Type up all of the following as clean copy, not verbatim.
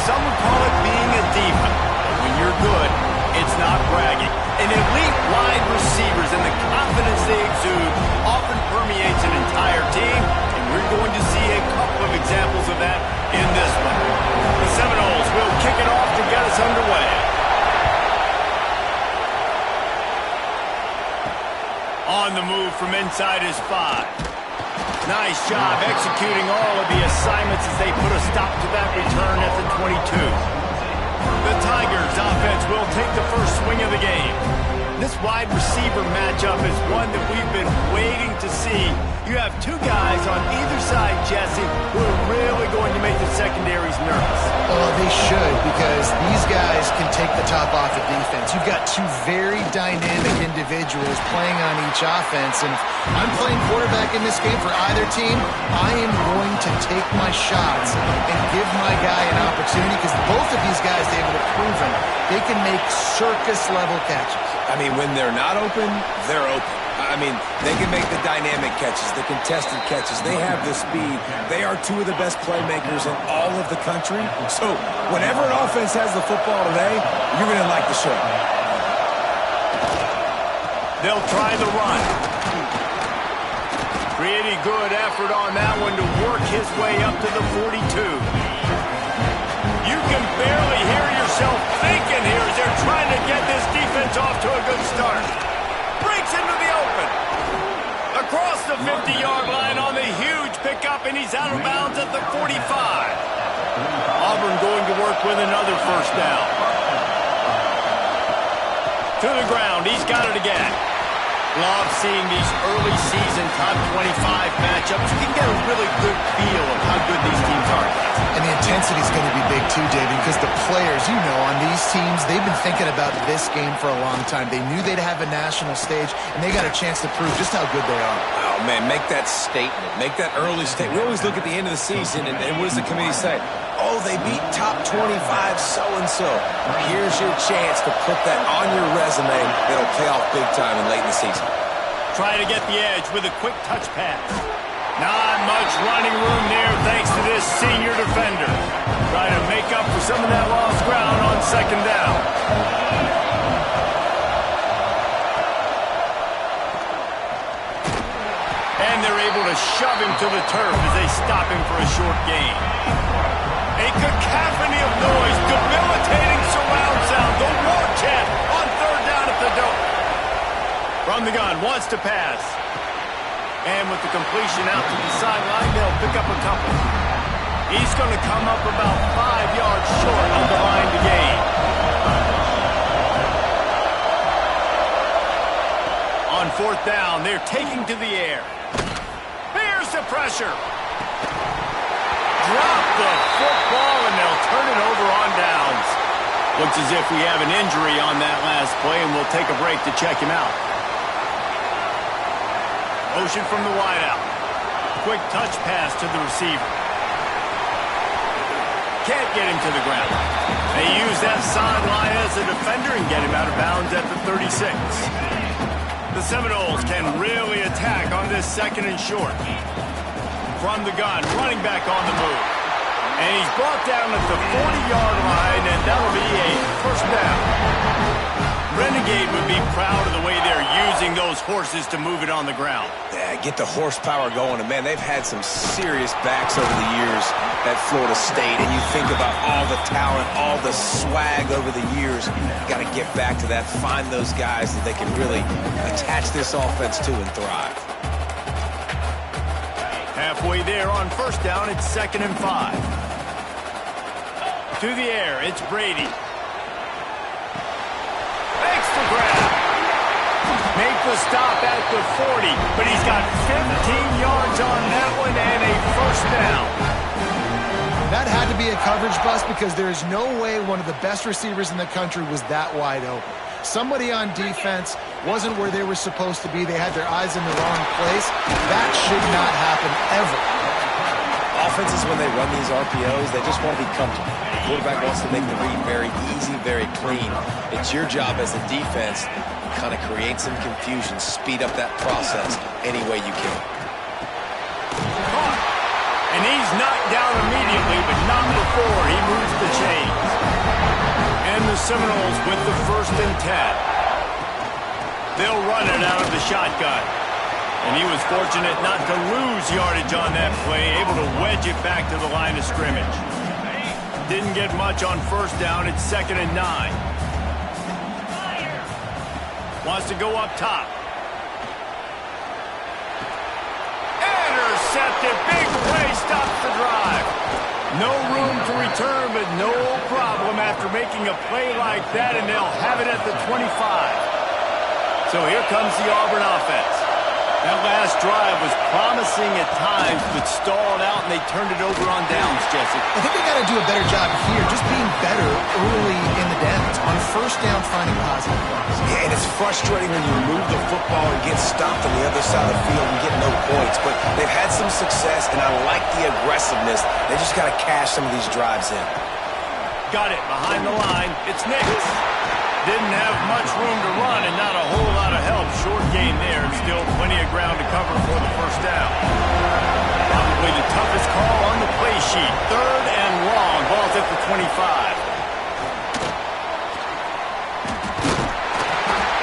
Some would call it being a diva. But when you're good, it's not bragging. An elite wide receivers and the confidence they exude often permeates an entire team, and we're going to see a couple of examples of that in this one. The Seminoles will kick it off to get us underway. On the move from inside his 5. Nice job executing all of the assignments as they put a stop to that return at the 22. The Tigers offense will take the first swing of the game. This wide receiver matchup is one that we've been waiting to see. You have two guys on either side, Jesse, who are really going to make the secondaries nervous. Well, they should, because these guys can take the top off of defense. You've got two very dynamic individuals playing on each offense, and if I'm playing quarterback in this game for either team, I am going to take my shots and give my guy an opportunity, because both of these guys, David, have proven they can make circus-level catches. I mean, when they're not open, they're open. I mean, they can make the dynamic catches, the contested catches. They have the speed. They are two of the best playmakers in all of the country. So whenever an offense has the football today, you're going to like the show. They'll try the run. Pretty good effort on that one to work his way up to the 42. You can barely hear yourself thinking here as they're trying to get this defense off to a good start. Breaks into the open. Across the 50-yard line on the huge pickup, and he's out of bounds at the 45. Auburn going to work with another first down. To the ground, he's got it again. Love seeing these early season top 25 matchups. You can get a really good feel of how good these teams are. And the intensity is going to be big too, David, because the players, you know, on these teams, they've been thinking about this game for a long time. They knew they'd have a national stage, and they got a chance to prove just how good they are. Oh, man, make that statement. Make that early statement. We always look at the end of the season, and what does the committee say? Oh, they beat top 25 so-and-so. Here's your chance to put that on your resume. It'll pay off big time and late in the season. Try to get the edge with a quick touch pass. Not much running room there thanks to this senior defender. Trying to make up for some of that lost ground on second down. And they're able to shove him to the turf as they stop him for a short gain. A cacophony of noise, debilitating surround sound, the war chant on third down at the Dome. From the gun, wants to pass. And with the completion out to the sideline, they'll pick up a couple. He's going to come up about 5 yards short of the line to gain. On fourth down, they're taking to the air. Here's the pressure. Drop the football, and they'll turn it over on downs. Looks as if we have an injury on that last play, and we'll take a break to check him out. Motion from the wideout. Quick touch pass to the receiver. Can't get him to the ground. They use that sideline as a defender and get him out of bounds at the 36. The Seminoles can really attack on this second and short. From the gun, running back on the move. And he's brought down at the 40-yard line, and that'll be a first down. Renegade would be proud of the way they're using those horses to move it on the ground. Yeah, get the horsepower going. And, man, they've had some serious backs over the years at Florida State. And you think about all the talent, all the swag over the years. You got to get back to that, find those guys that they can really attach this offense to and thrive. Halfway there on first down, it's 2nd and 5. To the air, it's Brady. Makes the grab. Make the stop at the 40, but he's got 15 yards on that one and a first down. That had to be a coverage bust, because there is no way one of the best receivers in the country was that wide open. somebody on defense wasn't where they were supposed to be. They had their eyes in the wrong place. That should not happen ever. Offenses, when they run these RPOs, they just want to be comfortable. The quarterback wants to make the read very easy, very clean. It's your job as a defense to kind of create some confusion, speed up that process any way you can. And he's knocked down immediately, but not before he moves the chains. And the Seminoles with the 1st and 10. They'll run it out of the shotgun. And he was fortunate not to lose yardage on that play, able to wedge it back to the line of scrimmage. Didn't get much on 1st down. It's 2nd and 9. Wants to go up top. Intercepted. Big play stops the drive. No room to return, but no problem after making a play like that, and they'll have it at the 25. So here comes the Auburn offense. That last drive was promising at times, but stalled out, and they turned it over on downs, Jesse. I think they got to do a better job here, just being better early in the downs. On 1st down, finding positive plays. Yeah, and it's frustrating when you move the football and get stopped on the other side of the field and get no points. But they've had some success, and I like the aggressiveness. They just got to cash some of these drives in. Got it behind the line. It's Nix. Didn't have much room to run and not a whole lot of help. Short gain there. Still plenty of ground to cover for the 1st down. Probably the toughest call on the play sheet. 3rd and long. Ball's at the 25.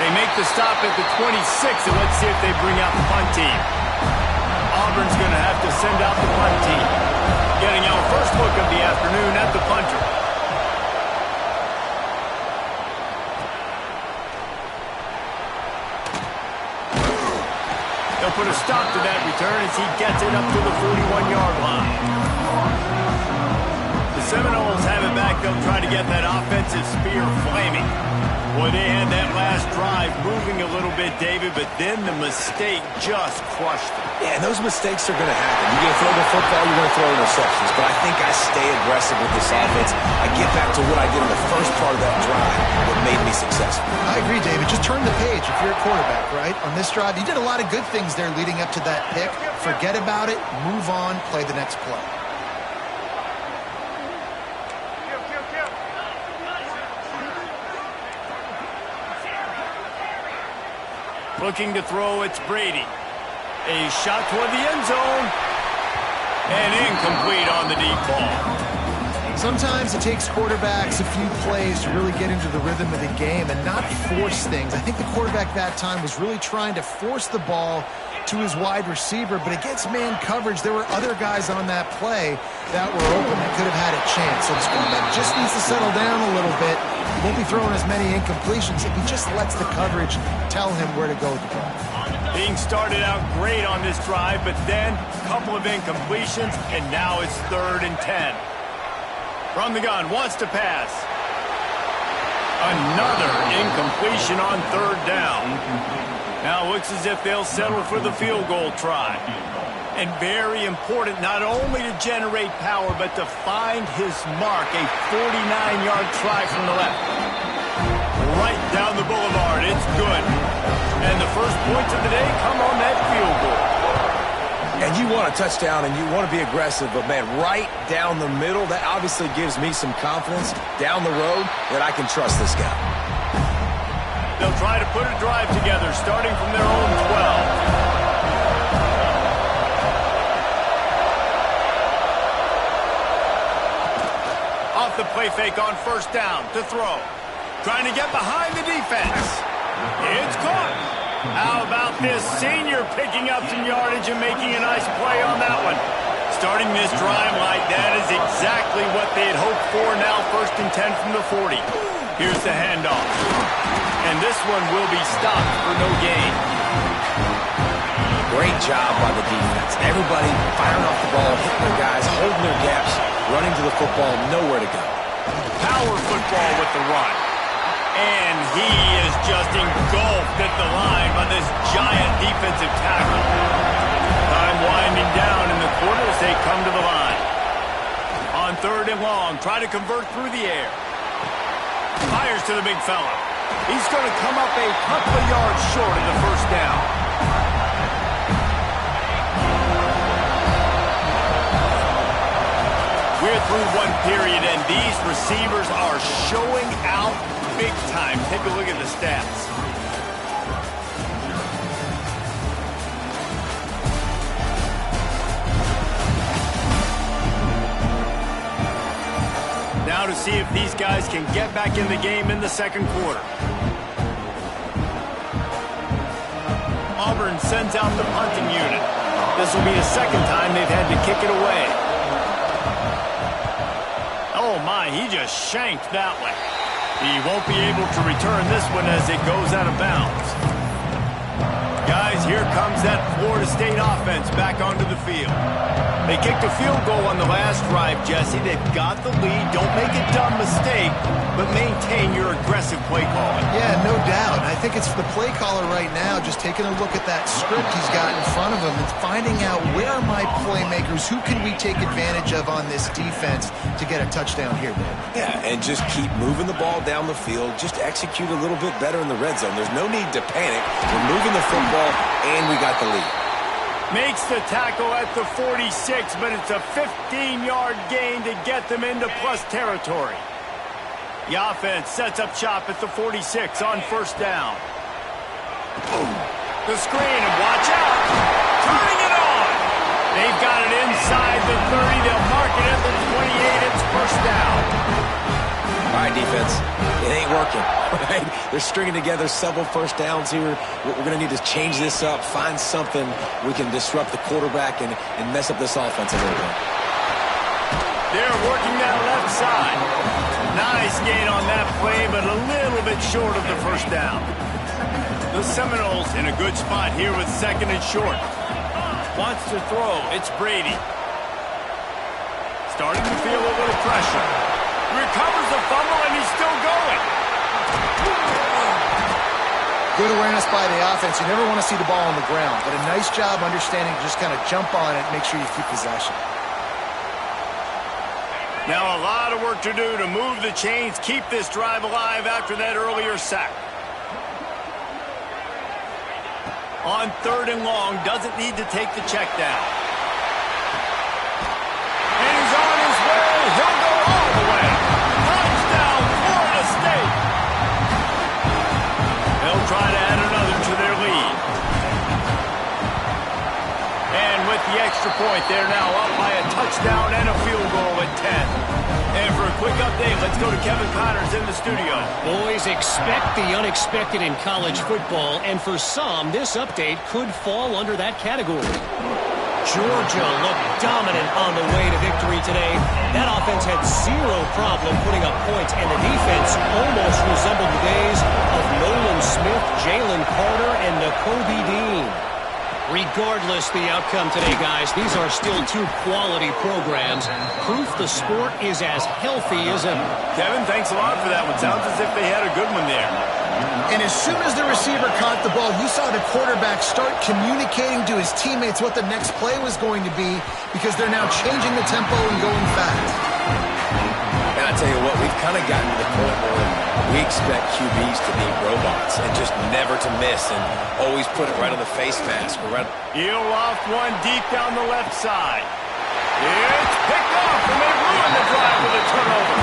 They make the stop at the 26, and let's see if they bring out the punt team. Auburn's going to have to send out the punt team. Getting our first look of the afternoon at the punter. They'll put a stop to that return as he gets it up to the 41-yard line. The Seminoles have it back. They'll try to get that offensive spear flaming. Boy, they had that last drive moving a little bit, David, but then the mistake just crushed them. Yeah, and those mistakes are going to happen. You're going to throw the football, you're going to throw interceptions. But I think I stay aggressive with this offense. I get back to what I did in the first part of that drive that made me successful. I agree, David. Just turn the page if you're a quarterback, right? On this drive, you did a lot of good things there leading up to that pick. Forget about it, move on, play the next play. Looking to throw, it's Brady. A shot toward the end zone. And incomplete on the deep ball. Sometimes it takes quarterbacks a few plays to really get into the rhythm of the game and not force things. I think the quarterback that time was really trying to force the ball to his wide receiver, but against man coverage, there were other guys on that play that were open that could have had a chance. So this quarterback just needs to settle down a little bit. He won't be throwing as many incompletions if he just lets the coverage tell him where to go with the ball. Being started out great on this drive, but then a couple of incompletions, and now it's 3rd and 10. From the gun, wants to pass. Another incompletion on 3rd down. Now looks as if they'll settle for the field goal try. And very important not only to generate power, but to find his mark, a 49-yard try from the left. Right down the boulevard, it's good. And the first points of the day come on that field goal. And you want a touchdown and you want to be aggressive, but man, right down the middle, that obviously gives me some confidence down the road that I can trust this guy. They'll try to put a drive together, starting from their own 12. Off the play fake on 1st down to throw. Trying to get behind the defense. It's caught. How about this senior picking up some yardage and making a nice play on that one? Starting this drive like that is exactly what they had hoped for. Now 1st and 10 from the 40. Here's the handoff. And this one will be stopped for no gain. Great job by the defense. Everybody firing off the ball, hitting their guys, holding their gaps, running to the football, nowhere to go. Power football with the run. And he is just engulfed at the line by this giant defensive tackle. Time winding down in the quarter as they come to the line. On 3rd and long, try to convert through the air. Fires to the big fella. He's going to come up a couple of yards short of the first down. We're through one period, and these receivers are showing out big time. Take a look at the stats. Now to see if these guys can get back in the game in the second quarter. Auburn sends out the punting unit. This will be the second time they've had to kick it away. Oh my, he just shanked that one. He won't be able to return this one as it goes out of bounds. Guys, here comes that Florida State offense back onto the field. They kicked a field goal on the last drive, Jesse. They've got the lead. Don't make a dumb mistake, but maintain your aggressive play calling. Yeah, no doubt. I think it's the play caller right now just taking a look at that script he's got in front of him and finding out where are my playmakers, who can we take advantage of on this defense to get a touchdown here, Dan. Yeah, and just keep moving the ball down the field. Just execute a little bit better in the red zone. There's no need to panic. We're moving the football, and we got the lead. Makes the tackle at the 46, but it's a 15-yard gain to get them into plus territory. The offense sets up shop at the 46 on first down. The screen, and watch out. Turning it on. They've got it inside the 30. They'll mark it at the 28. It's first down. All right, defense, it ain't working. Right? They're stringing together several first downs here. We're going to need to change this up, find something we can disrupt the quarterback and mess up this offense a little bit. They're working that left side. Nice gain on that play, but a little bit short of the first down. The Seminoles in a good spot here with second and short. Wants to throw. It's Brady. Starting to feel a little pressure. Recovers the fumble, and he's still going. Good awareness by the offense. You never want to see the ball on the ground, but a nice job understanding to just kind of jump on it and make sure you keep possession. Now a lot of work to do to move the chains, keep this drive alive after that earlier sack. On third and long, doesn't need to take the check down. And he's on his way. He'll go all the way. Touchdown, Florida State. They'll try to add another to their lead. And with the extra point, they're now up by a touchdown and a field goal at 10. And for a quick update, let's go to Kevin Connors in the studio. Boys, expect the unexpected in college football, and for some, this update could fall under that category. Georgia looked dominant on the way to victory today. That offense had zero problem putting up points, and the defense almost resembled the days of Nolan Smith, Jalen Carter, and Nakobe Dean. Regardless the outcome today, guys, these are still two quality programs. Proof the sport is as healthy as ever. Kevin, thanks a lot for that one. Sounds as if they had a good one there. And as soon as the receiver caught the ball, you saw the quarterback start communicating to his teammates what the next play was going to be because they're now changing the tempo and going fast. And I tell you what, we've kind of gotten to the point where we expect QBs to be robots and just never to miss and always put it right on the face mask. He'll off one deep down the left side. It's picked off, and they ruin the drive with a turnover.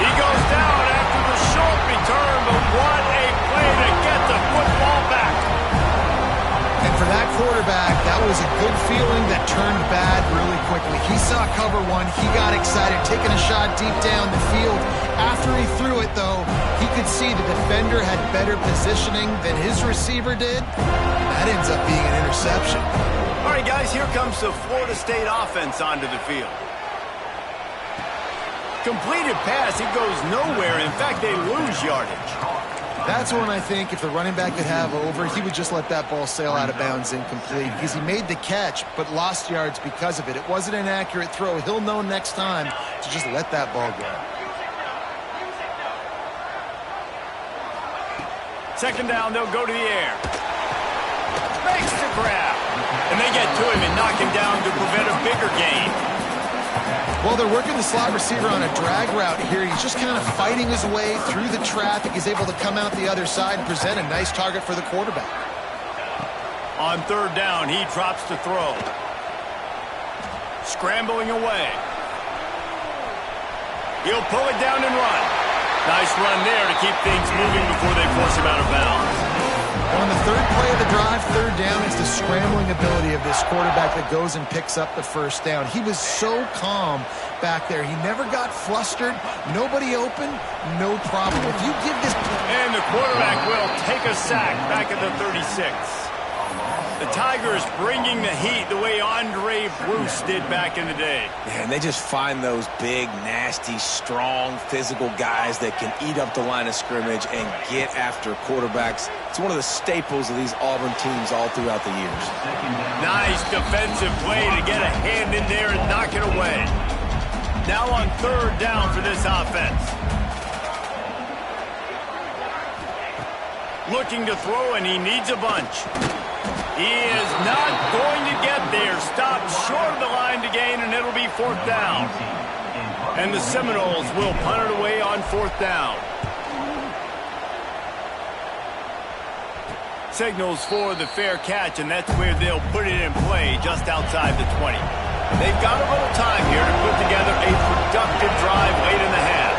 He goes down after the short return, but what a play to get the football back. And for that quarterback, that was a good feeling that turned bad really quickly. He saw cover one. He got excited, taking a shot deep down the field. After he threw it, though, he could see the defender had better positioning than his receiver did. That ends up being an interception. All right, guys, here comes the Florida State offense onto the field. Completed pass, it goes nowhere. In fact, they lose yardage. That's when I think if the running back could have over, he would just let that ball sail out of bounds incomplete because he made the catch but lost yards because of it. It wasn't an accurate throw. He'll know next time to just let that ball go. Second down, they'll go to the air. Makes the grab. And they get to him and knock him down to prevent a bigger gain. Well, they're working the slot receiver on a drag route here. He's just kind of fighting his way through the traffic. He's able to come out the other side and present a nice target for the quarterback. On third down, he drops to throw. Scrambling away. He'll pull it down and run. Nice run there to keep things moving before they force him out of bounds. On the third play of the drive, third down, is the scrambling ability of this quarterback that goes and picks up the first down. He was so calm back there. He never got flustered. Nobody open, no problem. If you give this... And the quarterback will take a sack back at the 36. The Tigers bringing the heat the way Andre Bruce did back in the day. Yeah, and they just find those big, nasty, strong, physical guys that can eat up the line of scrimmage and get after quarterbacks. It's one of the staples of these Auburn teams all throughout the years. Nice defensive play to get a hand in there and knock it away. Now on third down for this offense. Looking to throw, and he needs a bunch. He is not going to get there. Stopped short of the line to gain, and it'll be fourth down. And the Seminoles will punt it away on fourth down. Signals for the fair catch, and that's where they'll put it in play just outside the 20. They've got a little time here to put together a productive drive late in the half.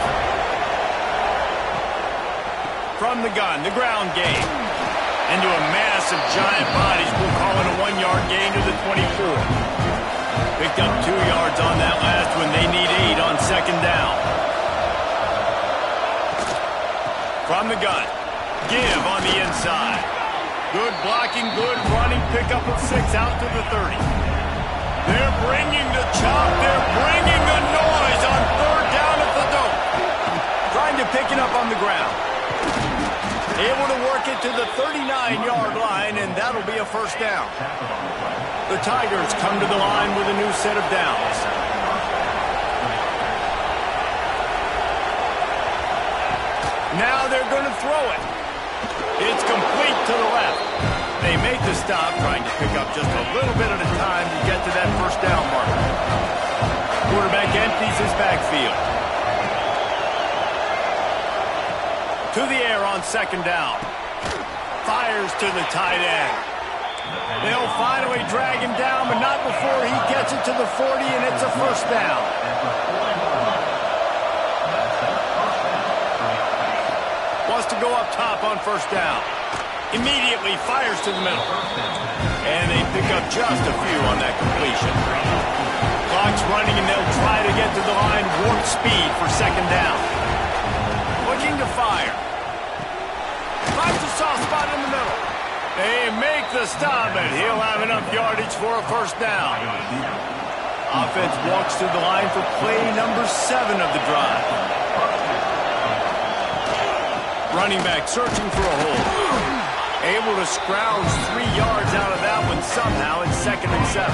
From the gun, the ground game. Into a mass of giant bodies, we'll call it a 1-yard gain to the 24. Picked up 2 yards on that last one. They need 8 on second down. From the gun, give on the inside. Good blocking, good running, pick up of 6 out to the 30. They're bringing the chop, they're bringing the noise on third down at the dope. Trying to pick it up on the ground. Able to work it to the 39-yard line, and that'll be a first down. The Tigers come to the line with a new set of downs. Now they're going to throw it. It's complete to the left. They make the stop, trying to pick up just a little bit at a time to get to that first down marker. Quarterback empties his backfield. To the air on second down. Fires to the tight end. They'll finally drag him down, but not before he gets it to the 40, and it's a first down. Wants to go up top on first down. Immediately fires to the middle. And they pick up just a few on that completion. Clock's running, and they'll try to get to the line warp speed for second down. Looking to fire. Finds a soft spot in the middle. They make the stop, and he'll have enough yardage for a first down. Offense walks to the line for play number 7 of the drive. Running back searching for a hole. Able to scrounge 3 yards out of that one somehow in second and 7.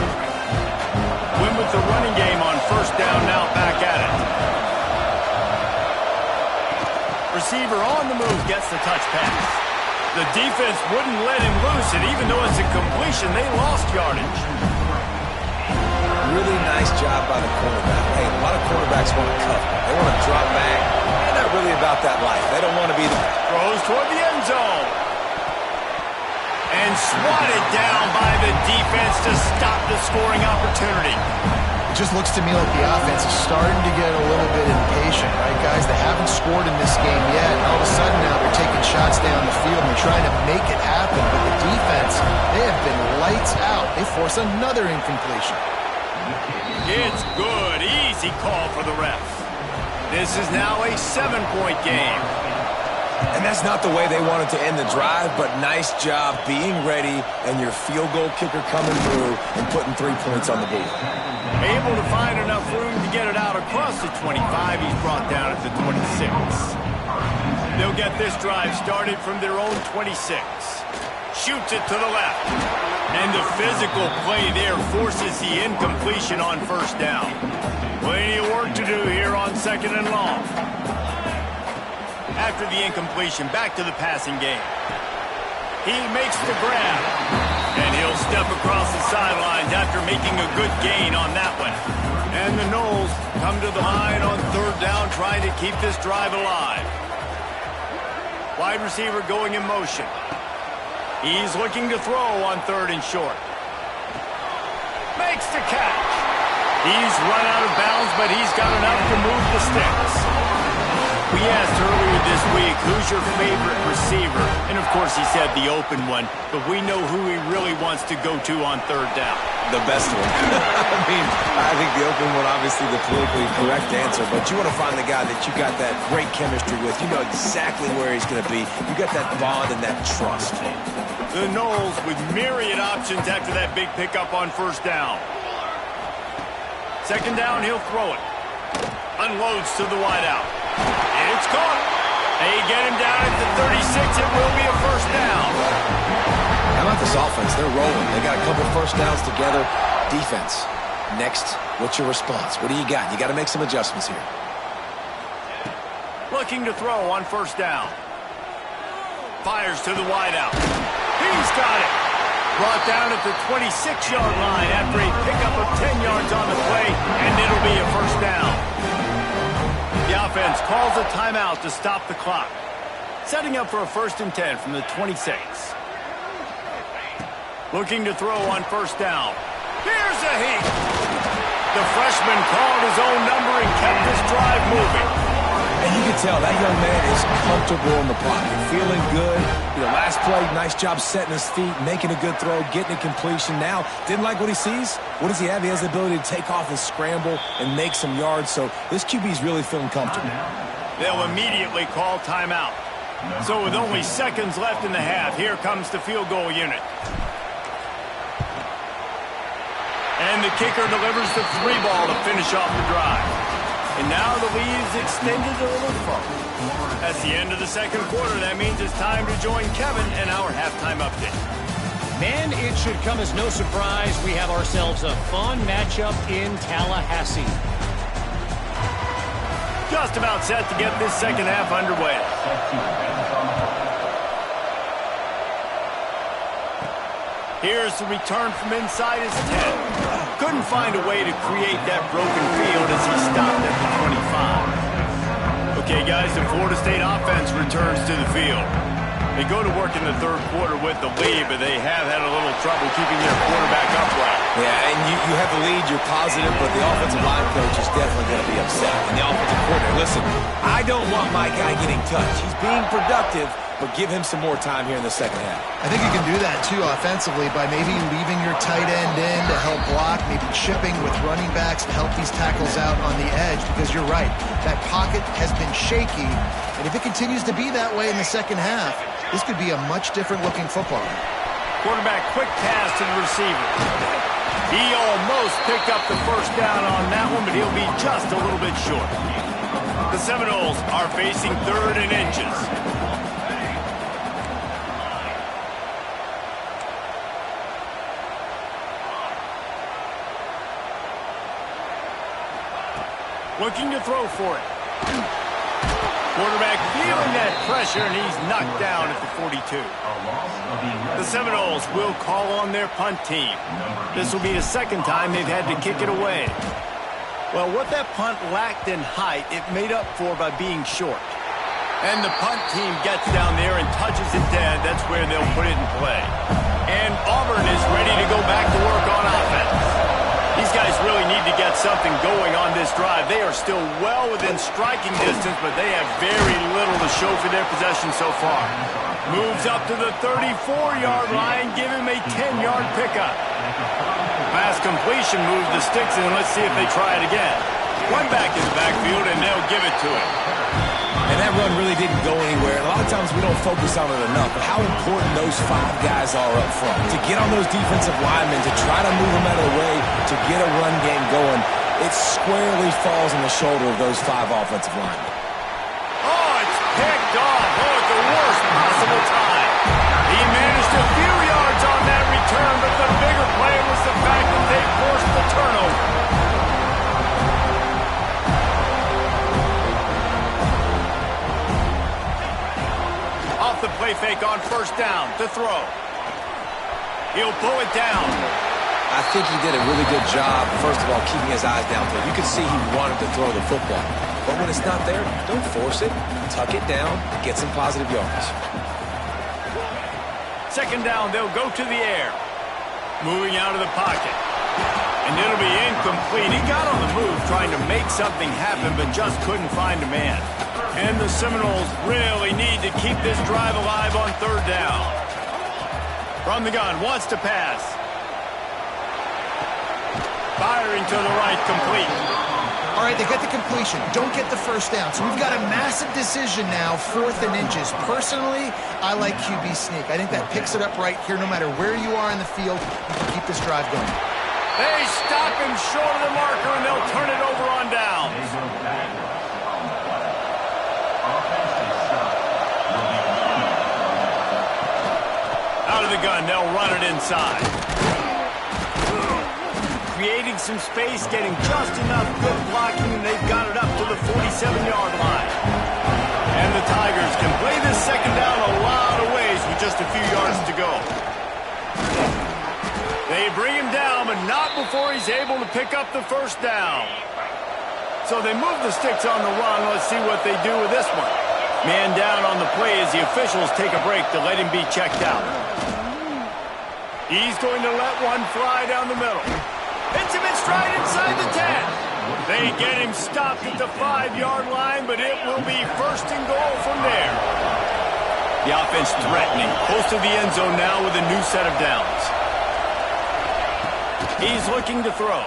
Win with the running game on first down, now back at it. Receiver on the move gets the touch pass. The defense wouldn't let him loose, and even though it's a completion, they lost yardage. Really nice job by the quarterback. Hey, a lot of quarterbacks want to cover. They want to drop back. They're not really about that life. They don't want to be the... Throws toward the end zone. And swatted down by the defense to stop the scoring opportunity. It just looks to me like the offense is starting to get a little bit impatient, right, guys? They haven't scored in this game yet, and all of a sudden now they're taking shots down the field and they're trying to make it happen. But the defense, they have been lights out. They force another incompletion. It's good. Easy call for the refs. This is now a 7-point game. And that's not the way they wanted to end the drive, but nice job being ready and your field goal kicker coming through and putting 3 points on the board. Able to find enough room to get it out across the 25. He's brought down at the 26. They'll get this drive started from their own 26. Shoots it to the left. And the physical play there forces the incompletion on first down. Plenty of work to do here on second and long. After the incompletion, back to the passing game. He makes the grab. And he'll step across the sidelines after making a good gain on that one. And the Noles come to the line on third down, trying to keep this drive alive. Wide receiver going in motion. He's looking to throw on third and short. Makes the catch. He's run out of bounds, but he's got enough to move the sticks. We asked earlier this week, who's your favorite receiver? And, of course, he said the open one, but we know who he really wants to go to on third down. The best one. I think the open one, obviously the politically correct answer, but you want to find the guy that you got that great chemistry with. You know exactly where he's going to be. You got that bond and that trust. The Noles with myriad options after that big pickup on first down. Second down, he'll throw it. Unloads to the wideout. It's caught. They get him down at the 36. It will be a first down. How about this offense? They're rolling. They got a couple first downs together. Defense. Next, what's your response? What do you got? You got to make some adjustments here. Looking to throw on first down. Fires to the wideout. He's got it. Brought down at the 26-yard line after a pickup of 10 yards on the play, and it'll be a first down. The offense calls a timeout to stop the clock. Setting up for a 1st and 10 from the 26. Looking to throw on first down. Here's a heat. The freshman called his own number and kept this drive moving. And you can tell that young man is comfortable in the pocket, feeling good. You know, last play, nice job setting his feet, making a good throw, getting a completion. Now, didn't like what he sees. What does he have? He has the ability to take off and scramble and make some yards. So this QB is really feeling comfortable. They'll immediately call timeout. So with only seconds left in the half, here comes the field goal unit. And the kicker delivers the 3 ball to finish off the drive. And now the lead is extended a little further. That's the end of the second quarter. That means it's time to join Kevin and our halftime update. Man, it should come as no surprise we have ourselves a fun matchup in Tallahassee. Just about set to get this second half underway. Here's the return from inside his 10. Couldn't find a way to create that broken field as he stopped at the 25. Okay, guys, the Florida State offense returns to the field. They go to work in the third quarter with the lead, but they have had a little trouble keeping their quarterback upright. Yeah, and you have the lead, you're positive, but the offensive line coach is definitely going to be upset. And the offensive coordinator, listen, I don't want my guy getting touched. He's being productive, but give him some more time here in the second half. I think you can do that, too, offensively, by maybe leaving your tight end in to help block, maybe chipping with running backs to help these tackles out on the edge, because you're right, that pocket has been shaky, and if it continues to be that way in the second half, this could be a much different-looking football. Quarterback quick pass to the receiver. He almost picked up the first down on that one, but he'll be just a little bit short. The Seminoles are facing 3rd and inches. Looking to throw for it. Quarterback feeling that pressure, and he's knocked down at the 42. The Seminoles will call on their punt team. This will be the second time they've had to kick it away. Well, what that punt lacked in height, it made up for by being short. And the punt team gets down there and touches it dead. That's where they'll put it in play. And Auburn is ready to go back to work on offense. These guys really need to get something going on this drive. They are still well within striking distance, but they have very little to show for their possession so far. Moves up to the 34-yard line, give him a 10-yard pickup. Pass completion moves the sticks in. Let's see if they try it again. One back in the backfield, and they'll give it to him. And that run really didn't go anywhere. A lot of times we don't focus on it enough, but how important those 5 guys are up front. To get on those defensive linemen, to try to move them out of the way, to get a run game going, it squarely falls on the shoulder of those 5 offensive linemen. Oh, it's picked off. Oh, at the worst possible time. He managed a few yards on that return, but the bigger play was the fact that they forced the turnover. Off the play fake on first down to throw. He'll pull it down. I think he did a really good job, first of all, keeping his eyes downfield. You could see he wanted to throw the football. But when it's not there, don't force it. Tuck it down, get some positive yards. Second down, they'll go to the air. Moving out of the pocket. And it'll be incomplete. He got on the move trying to make something happen, but just couldn't find a man. And the Seminoles really need to keep this drive alive on third down. From the gun, wants to pass. Firing to the right, complete. All right, they get the completion. Don't get the first down. So we've got a massive decision now, 4th and inches. Personally, I like QB sneak. I think that picks it up right here. No matter where you are in the field, you can keep this drive going. They stop him short of the marker, and they'll turn it over on downs. Out of the gun, they'll run it inside. Creating some space, getting just enough good blocking, and they've got it up to the 47-yard line. And the Tigers can play this second down a lot of ways with just a few yards to go. They bring him down, but not before he's able to pick up the first down. So they move the sticks on the run. Let's see what they do with this one. Man down on the play as the officials take a break to let him be checked out. He's going to let one fly down the middle. Hits him in stride inside the 10. They get him stopped at the 5-yard line, but it will be first and goal from there. The offense threatening, close to the end zone now with a new set of downs. He's looking to throw.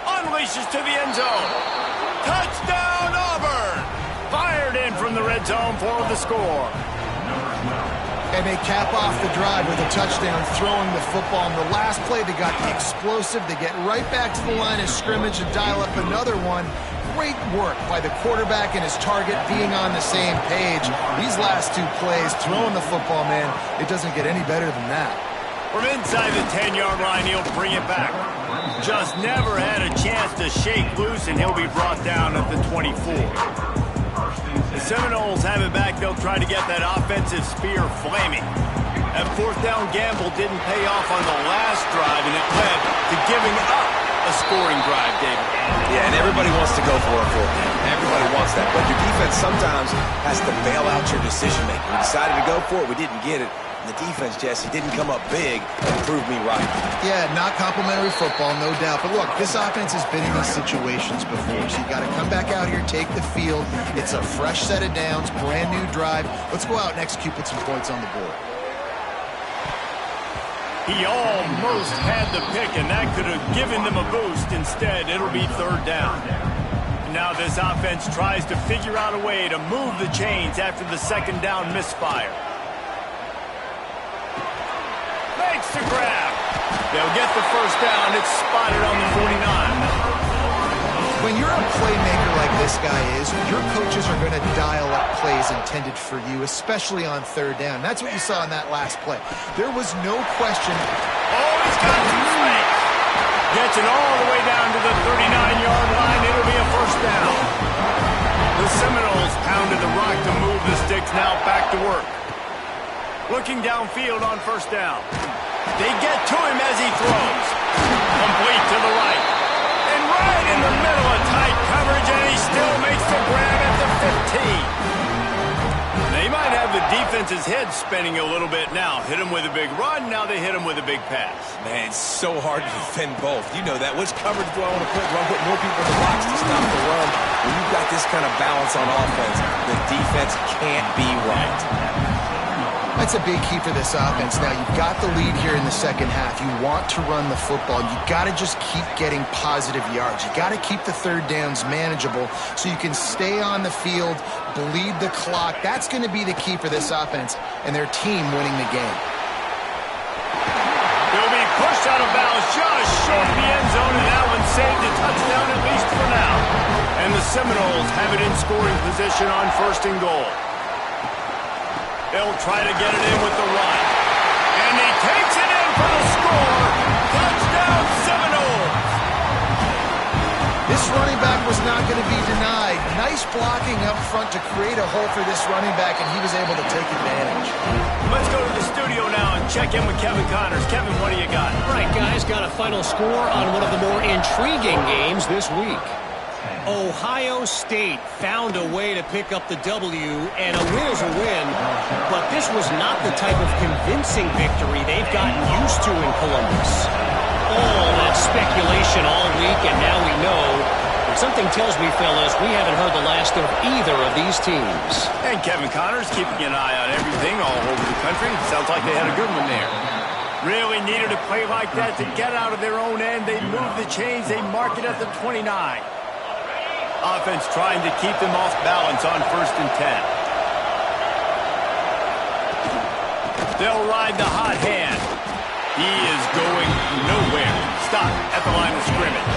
Unleashes to the end zone. Touchdown, Auburn! Fired in from the red zone for the score. And they cap off the drive with a touchdown, throwing the football. In the last play, they got the explosive. They get right back to the line of scrimmage and dial up another one. Great work by the quarterback and his target being on the same page. These last 2 plays, throwing the football, man, it doesn't get any better than that. From inside the 10-yard line, he'll bring it back. Just never had a chance to shake loose, and he'll be brought down at the 24. The Seminoles have it back. They'll try to get that offensive spear flaming. That 4th down gamble didn't pay off on the last drive, and it led to giving up a scoring drive, David. Yeah, and everybody wants to go for it. Everybody wants that. But your defense sometimes has to bail out your decision-making. We decided to go for it. We didn't get it. The defense, Jesse, didn't come up big and prove me right. Yeah, not complimentary football, no doubt. But look, this offense has been in these situations before, so you got to come back out here, take the field. It's a fresh set of downs, brand new drive. Let's go out and execute, put some points on the board. He almost had the pick, and that could have given them a boost. Instead, it'll be 3rd down. Now this offense tries to figure out a way to move the chains after the second down misfire. Makes the grab. They'll get the first down. It's spotted on the 49. When you're a playmaker like this guy is, your coaches are going to dial up plays intended for you, especially on 3rd down. That's what you saw in that last play. There was no question. Oh, he's got 2 space. Gets it all the way down to the 39-yard line. It'll be a first down. The Seminoles pounded the rock to move the sticks. Now back to work. Looking downfield on first down. They get to him as he throws. Complete to the right. And right in the middle of tight coverage, and he still makes the grab at the 15. They might have the defense's head spinning a little bit now. Hit him with a big run, now they hit him with a big pass. Man, it's so hard to defend both. You know that. Which coverage do I want to put? Do I put more people in the box to stop the run? When you've got this kind of balance on offense, the defense can't be right. That's a big key for this offense. Now, you've got the lead here in the second half. You want to run the football. You got to just keep getting positive yards. You got to keep the 3rd downs manageable so you can stay on the field, bleed the clock. That's going to be the key for this offense and their team winning the game. He'll be pushed out of bounds just short of the end zone, and that one saved a touchdown at least for now. And the Seminoles have it in scoring position on 1st and goal. They'll try to get it in with the run. And he takes it in for the score. Touchdown, Seminoles. This running back was not going to be denied. Nice blocking up front to create a hole for this running back, and he was able to take advantage. Let's go to the studio now and check in with Kevin Connors. Kevin, what do you got? All right, guys, got a final score on one of the more intriguing games this week. Ohio State found a way to pick up the W, and a win is a win, but this was not the type of convincing victory they've gotten used to in Columbus. All that speculation all week, and now we know. Something tells me, fellas, we haven't heard the last of either of these teams. And Kevin Connors keeping an eye on everything all over the country. Sounds like they had a good one there. Really needed a play like that to get out of their own end. They move the chains. They mark it at the 29. Offense trying to keep them off balance on 1st and 10. They'll ride the hot hand. He is going nowhere. Stop at the line of scrimmage.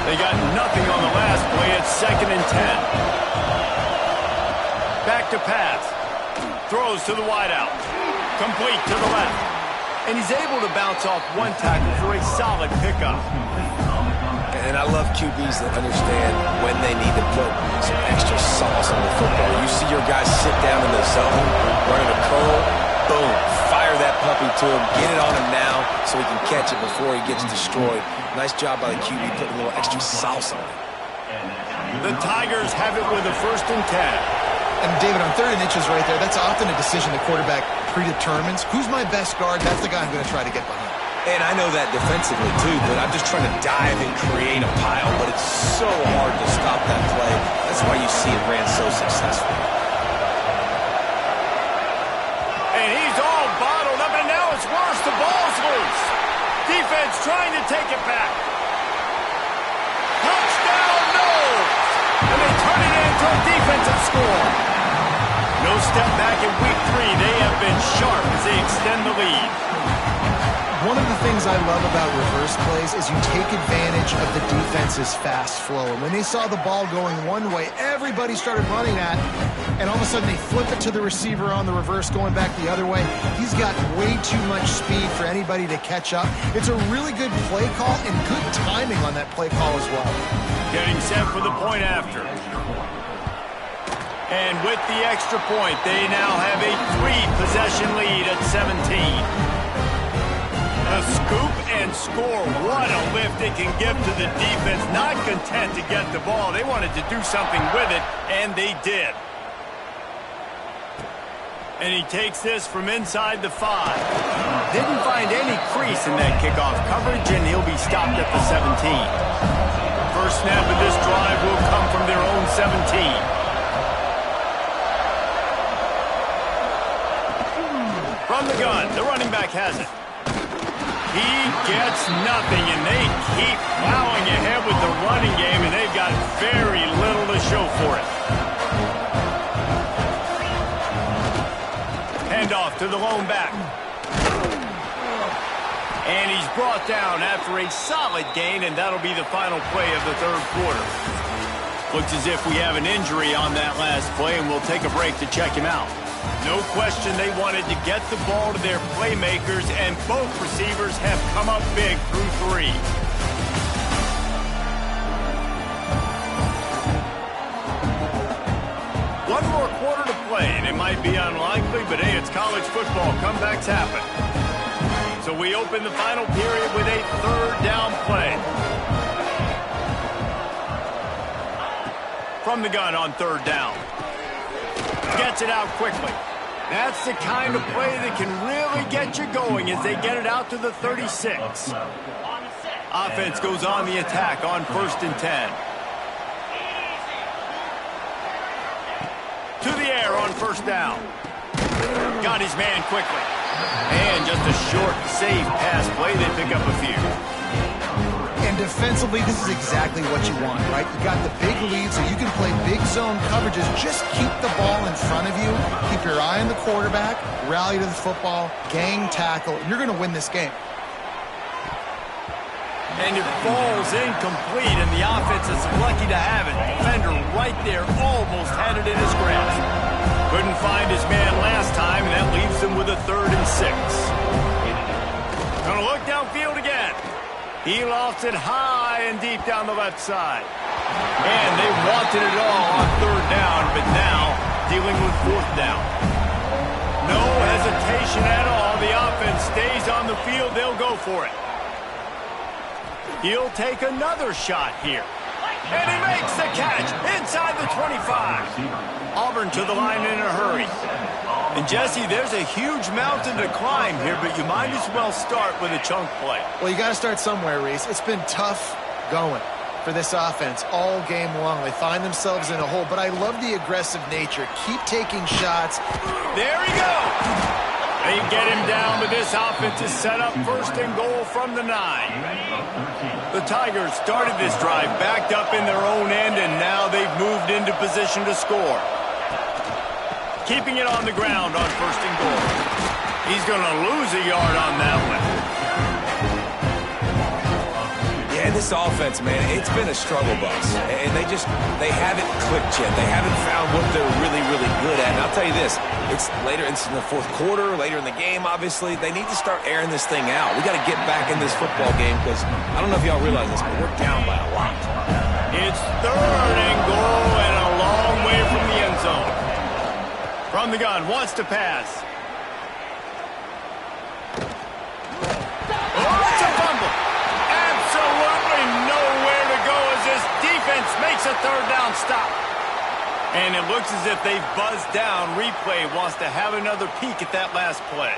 They got nothing on the last play. It's 2nd and 10. Back to pass. Throws to the wideout. Complete to the left. And he's able to bounce off one tackle for a solid pickup. And I love QBs that understand when they need to put some extra sauce on the football. You see your guys sit down in the zone, running a curl, boom, fire that puppy to him, get it on him now so he can catch it before he gets destroyed. Nice job by the QB putting a little extra sauce on it. The Tigers have it with a 1st and 10. And David, on 3rd and inches right there, that's often a decision the quarterback predetermines. Who's my best guard? That's the guy I'm going to try to get behind. And I know that defensively, too, but I'm just trying to dive and create a pile, but it's so hard to stop that play. That's why you see it ran so successful. And he's all bottled up, and now it's worse. The ball's loose. Defense trying to take it back. Touchdown, no! And they turn it into a defensive score. No step back in week 3. They have been sharp as they extend the lead. One of the things I love about reverse plays is you take advantage of the defense's fast flow. And when they saw the ball going one way, everybody started running at it. And all of a sudden they flip it to the receiver on the reverse going back the other way. He's got way too much speed for anybody to catch up. It's a really good play call and good timing on that play call as well. Getting set for the point after. And with the extra point, they now have a 3-possession lead at 17. A scoop and score. What a lift it can give to the defense. Not content to get the ball. They wanted to do something with it, and they did. And he takes this from inside the 5. Didn't find any crease in that kickoff coverage, and he'll be stopped at the 17. First snap of this drive will come from their own 17. From the gun, the running back has it. He gets nothing, and they keep plowing ahead with the running game, and they've got very little to show for it. Handoff to the lone back. And he's brought down after a solid gain, and that'll be the final play of the 3rd quarter. Looks as if we have an injury on that last play, and we'll take a break to check him out. No question they wanted to get the ball to their playmakers, and both receivers have come up big through 3. One more quarter to play, and it might be unlikely, but hey, it's college football. Comebacks happen. So we open the final period with a 3rd down play. From the gun on 3rd down. Gets it out quickly. That's the kind of play that can really get you going as they get it out to the 36. Offense goes on the attack on 1st and 10. To the air on 1st down. Got his man quickly. And just a short, safe pass play. They pick up a few. And defensively, this is exactly what you want, right? You got the big lead, so you can play big zone coverages. Just keep the ball in front of you. Keep your eye on the quarterback. Rally to the football. Gang tackle. You're going to win this game. And it falls incomplete, and the offense is lucky to have it. Defender right there almost had it in his grasp. Couldn't find his man last time, and that leaves them with a 3rd and 6. Gonna look downfield again. He lofts it high and deep down the left side. And they wanted it all on third down, but now dealing with fourth down. No hesitation at all. The offense stays on the field. They'll go for it. He'll take another shot here. And he makes the catch inside the 25. Auburn to the line in a hurry. And, Jesse, there's a huge mountain to climb here, but you might as well start with a chunk play. Well, you got to start somewhere, Reese. It's been tough going for this offense all game long. They find themselves in a hole, but I love the aggressive nature. Keep taking shots. There he goes. They get him down, but this offense is set up first and goal from the 9. The Tigers started this drive backed up in their own end, and now they've moved into position to score. Keeping it on the ground on first and goal. He's going to lose a yard on that one. Yeah, this offense, man, it's been a struggle bus. And they haven't clicked yet. They haven't found what they're really, really good at. And I'll tell you this, it's in the fourth quarter, later in the game, obviously. They need to start airing this thing out. We got to get back in this football game because I don't know if y'all realize this, but we're down by a lot. It's third and goal and a long way from the end zone. From the gun, wants to pass. Oh, it's a fumble. Absolutely nowhere to go as this defense makes a third down stop. And it looks as if they've buzzed down. Replay wants to have another peek at that last play.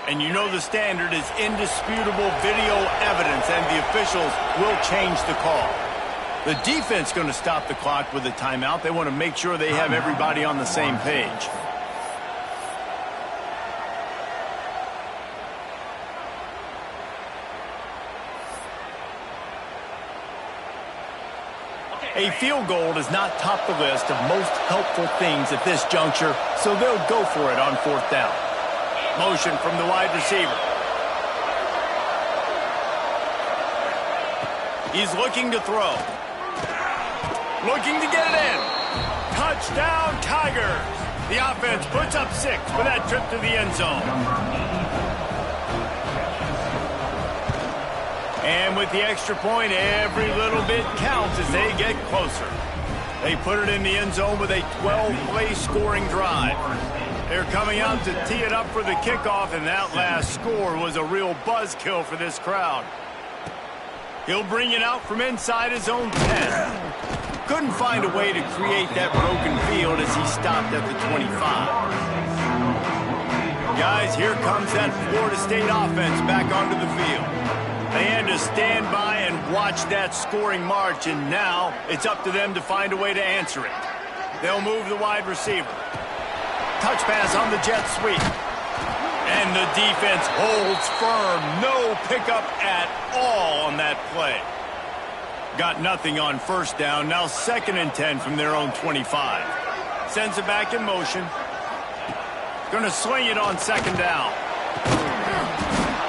And you know the standard is indisputable video evidence, and the officials will change the call. The defense going to stop the clock with a timeout. They want to make sure they have everybody on the same page. A field goal does not top the list of most helpful things at this juncture, so they'll go for it on fourth down. Motion from the wide receiver. He's looking to throw. Looking to get it in. Touchdown, Tigers. The offense puts up 6 for that trip to the end zone. And with the extra point, every little bit counts as they get closer. They put it in the end zone with a 12-play scoring drive. They're coming out to tee it up for the kickoff, and that last score was a real buzzkill for this crowd. He'll bring it out from inside his own 10. Couldn't find a way to create that broken field as he stopped at the 25. Guys, here comes that Florida State offense back onto the field. They had to stand by and watch that scoring march, and now it's up to them to find a way to answer it. They'll move the wide receiver. Touch pass on the jet sweep. And the defense holds firm. No pickup at all on that play. Got nothing on first down. Now 2nd and 10 from their own 25. Sends it back in motion. Going to swing it on 2nd down.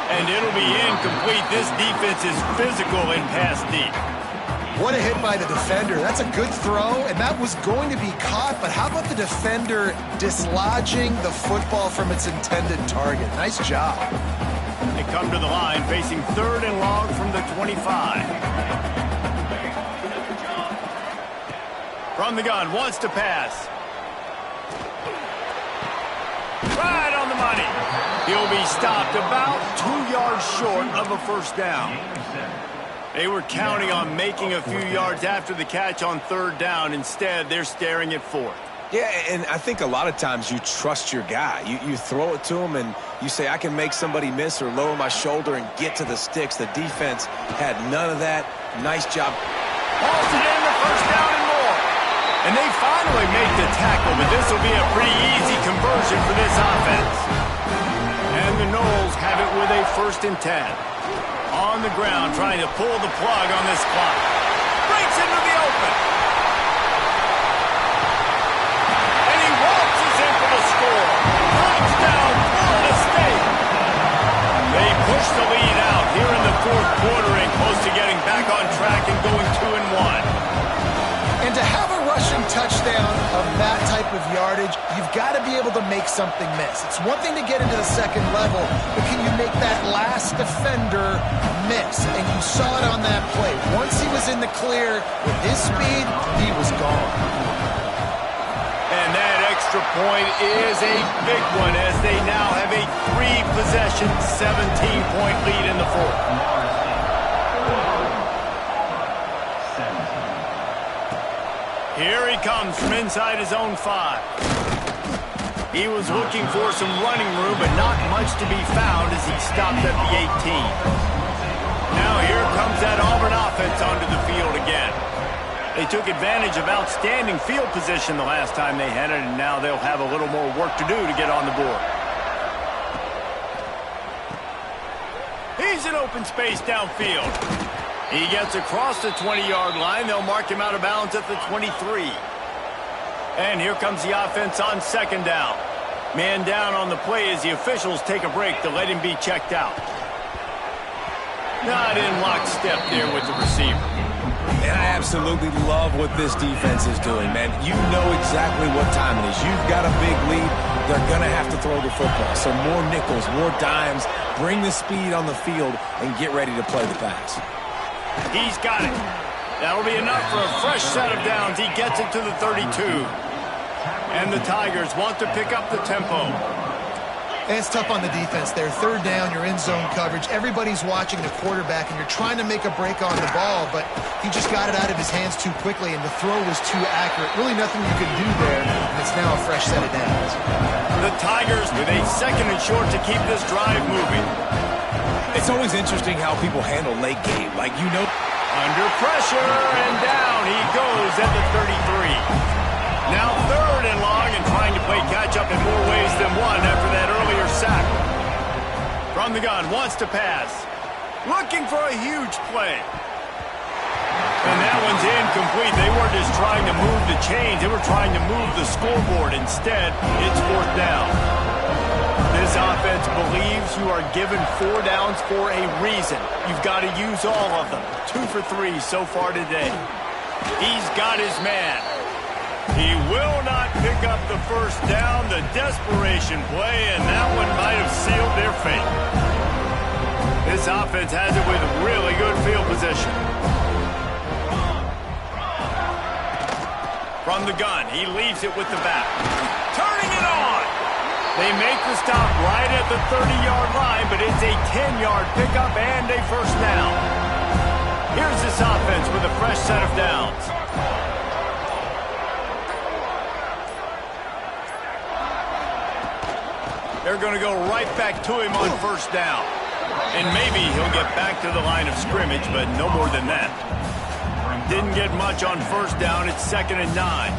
And it'll be incomplete. This defense is physical in pass deep. What a hit by the defender. That's a good throw, and that was going to be caught, but how about the defender dislodging the football from its intended target? Nice job. They come to the line facing 3rd and long from the 25. From the gun, wants to pass. Right on the money. He'll be stopped about 2 yards short of a first down. They were counting on making a few yards after the catch on 3rd down. Instead, they're staring at 4th. Yeah, and I think a lot of times you trust your guy. You throw it to him and you say, I can make somebody miss or lower my shoulder and get to the sticks. The defense had none of that. Nice job. Hauls it in the first down and more. And they finally make the tackle, but this will be a pretty easy conversion for this offense. And the Noles have it with a 1st and 10. On the ground, trying to pull the plug on this clock. Breaks into the open. And he waltzes in for the score. Touchdown, Florida State. They push the lead out here in the 4th quarter and close to getting back on track and going 2-1. And to have a rush touchdown of that type of yardage, you've got to be able to make something miss. It's one thing to get into the second level, but can you make that last defender miss? And you saw it on that play. Once he was in the clear with his speed, he was gone. And that extra point is a big one as they now have a 3-possession, 17-point lead in the fourth. Here he comes from inside his own 5. He was looking for some running room, but not much to be found as he stopped at the 18. Now here comes that Auburn offense onto the field again. They took advantage of outstanding field position the last time they had it, and now they'll have a little more work to do to get on the board. He's in open space downfield. He gets across the 20-yard line. They'll mark him out of bounds at the 23. And here comes the offense on second down. Man down on the play as the officials take a break to let him be checked out. Not in lockstep there with the receiver. And I absolutely love what this defense is doing, man. You know exactly what time it is. You've got a big lead. They're going to have to throw the football. So more nickels, more dimes. Bring the speed on the field and get ready to play the pass. He's got it. That'll be enough for a fresh set of downs. He gets it to the 32. And the Tigers want to pick up the tempo. And it's tough on the defense there. Third down, you're in zone coverage. Everybody's watching the quarterback, and you're trying to make a break on the ball, but he just got it out of his hands too quickly, and the throw was too accurate. Really nothing you could do there, and it's now a fresh set of downs. The Tigers with a second and short to keep this drive moving. It's always interesting how people handle late game. Like, you know. Under pressure, and down he goes at the 33. Now third and long and trying to play catch-up in more ways than one after that earlier sack. From the gun, wants to pass. Looking for a huge play. And that one's incomplete. They weren't just trying to move the chains. They were trying to move the scoreboard. Instead, it's fourth down. This offense believes you are given 4 downs for a reason. You've got to use all of them. 2 for 3 so far today. He's got his man. He will not pick up the first down. The desperation play, and that one might have sealed their fate. This offense has it with really good field position. From the gun, he leaves it with the back. Turning it on! They make the stop right at the 30-yard line, but it's a 10-yard pickup and a first down. Here's this offense with a fresh set of downs. They're going to go right back to him on first down. And maybe he'll get back to the line of scrimmage, but no more than that. Didn't get much on first down. It's 2nd and 9.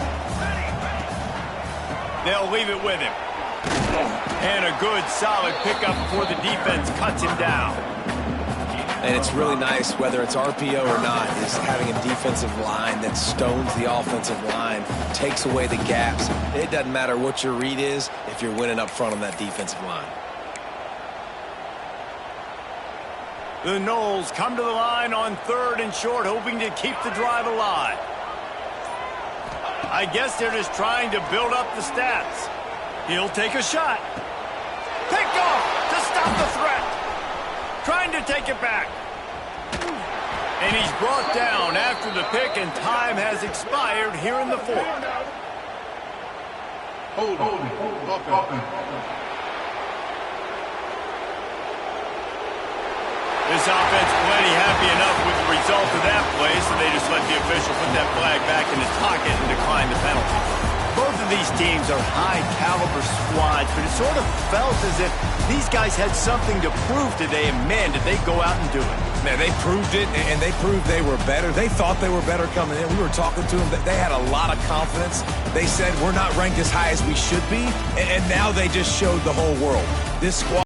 They'll leave it with him. And a good, solid pickup before the defense cuts him down. And it's really nice, whether it's RPO or not, is having a defensive line that stones the offensive line, takes away the gaps. It doesn't matter what your read is if you're winning up front on that defensive line. The Noles come to the line on 3rd and short, hoping to keep the drive alive. I guess they're just trying to build up the stats. He'll take a shot. Picked off to stop the threat. Trying to take it back. And he's brought down after the pick, and time has expired here in the fourth. Hold on. This offense plenty happy enough with the result of that play, so they just let the official put that flag back in his pocket and decline the penalty. Both of these teams are high-caliber squads, but it sort of felt as if these guys had something to prove today, and man, did they go out and do it. Man, they proved it, and they proved they were better. They thought they were better coming in. We were talking to them. They had a lot of confidence. They said, we're not ranked as high as we should be, and now they just showed the whole world. This squad